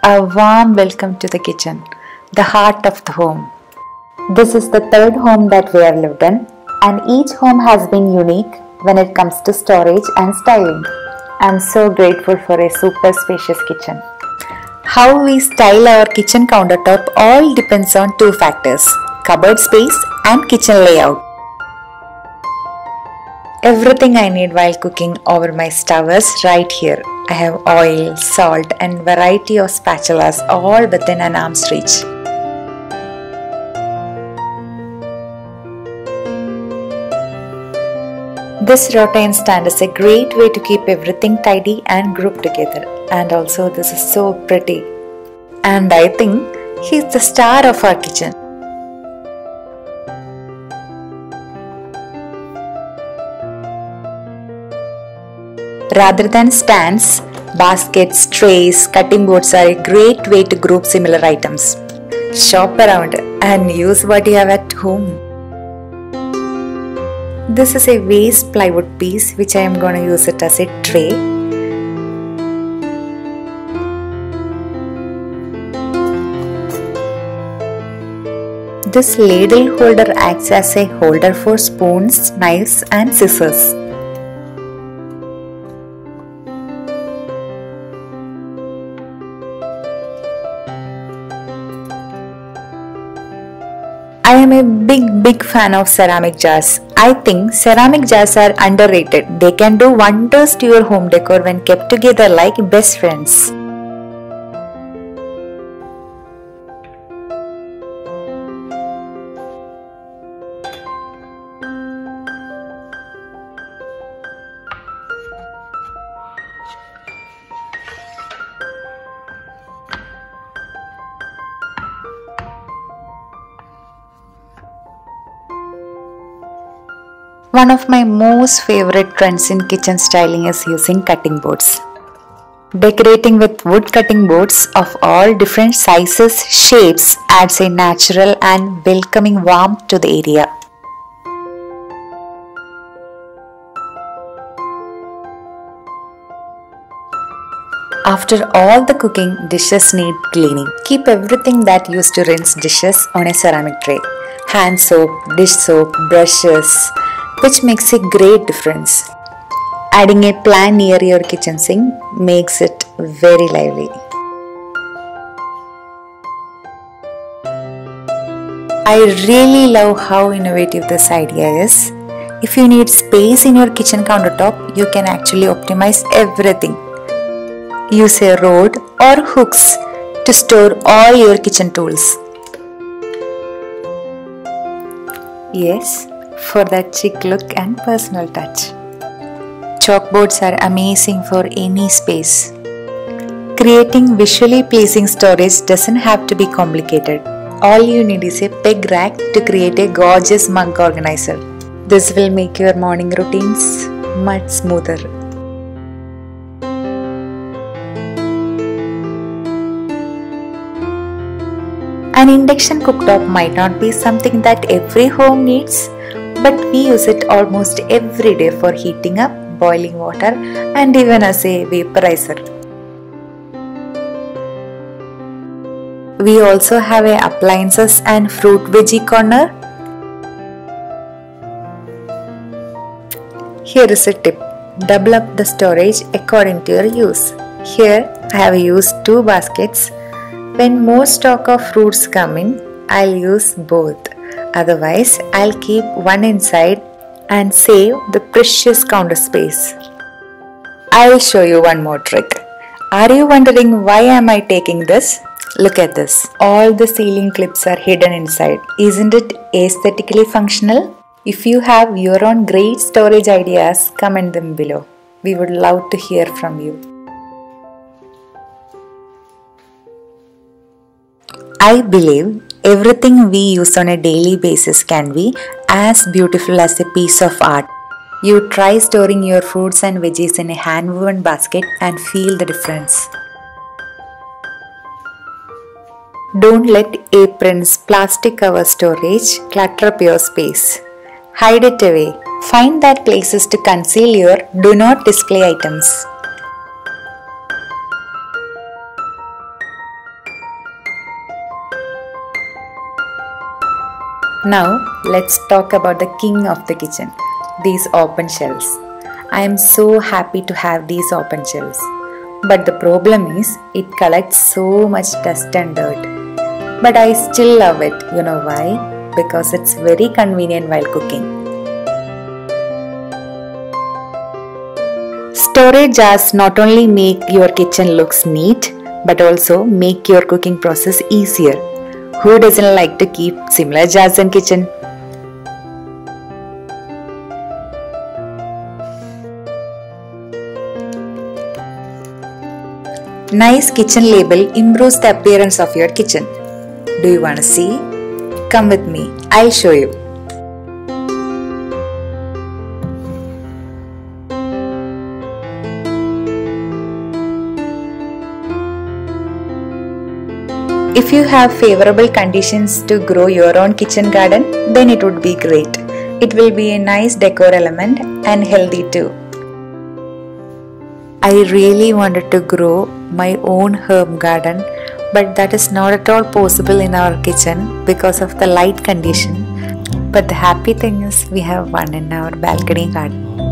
A warm welcome to the kitchen, the heart of the home. This is the third home that we have lived in, and each home has been unique when it comes to storage and styling. I'm so grateful for a super spacious kitchen. How we style our kitchen countertop all depends on two factors: cupboard space and kitchen layout. Everything I need while cooking over my stove is right here. I have oil, salt and variety of spatulas all within an arm's reach. This rattan stand is a great way to keep everything tidy and grouped together, and also this is so pretty. And I think he's the star of our kitchen. Rather than stands, baskets, trays, cutting boards are a great way to group similar items. Shop around and use what you have at home. This is a waste plywood piece which I am going to use it as a tray. This ladle holder acts as a holder for spoons, knives and scissors. I am a big fan of ceramic jars. I think ceramic jars are underrated. They can do wonders to your home decor when kept together like best friends. One of my most favorite trends in kitchen styling is using cutting boards. Decorating with wood cutting boards of all different sizes, shapes adds a natural and welcoming warmth to the area. After all the cooking, dishes need cleaning. Keep everything that used to rinse dishes on a ceramic tray. Hand soap, dish soap, brushes, which makes a great difference. Adding a plant near your kitchen sink makes it very lively. I really love how innovative this idea is. If you need space in your kitchen countertop, you can actually optimize everything. Use a rod or hooks to store all your kitchen tools. Yes, for that chic look and personal touch. Chalkboards are amazing for any space. Creating visually pleasing storage doesn't have to be complicated. All you need is a peg rack to create a gorgeous mug organizer. This will make your morning routines much smoother. An induction cooktop might not be something that every home needs, but we use it almost every day for heating up, boiling water and even as a vaporizer. We also have a appliances and fruit veggie corner. Here is a tip: double up the storage according to your use. Here I have used 2 baskets. When more stock of fruits come in, I'll use both. Otherwise, I'll keep one inside and save the precious counter space. I'll show you one more trick. Are you wondering why am I taking this? Look at this. All the ceiling clips are hidden inside. Isn't it aesthetically functional? If you have your own great storage ideas, comment them below. We would love to hear from you. I believe everything we use on a daily basis can be as beautiful as a piece of art. You try storing your fruits and veggies in a hand-woven basket and feel the difference. Don't let aprons, plastic cover storage clutter up your space. Hide it away. Find that places to conceal your do not display items. Now let's talk about the king of the kitchen, these open shelves. I am so happy to have these open shelves. But the problem is it collects so much dust and dirt. But I still love it. You know why? Because it's very convenient while cooking. Storage jars not only make your kitchen looks neat, but also make your cooking process easier. Who doesn't like to keep similar jars in kitchen? Nice kitchen label improves the appearance of your kitchen. Do you want to see? Come with me, I'll show you. If you have favorable conditions to grow your own kitchen garden, then it would be great. It will be a nice decor element and healthy too. I really wanted to grow my own herb garden, but that is not at all possible in our kitchen because of the light condition. But the happy thing is we have one in our balcony garden.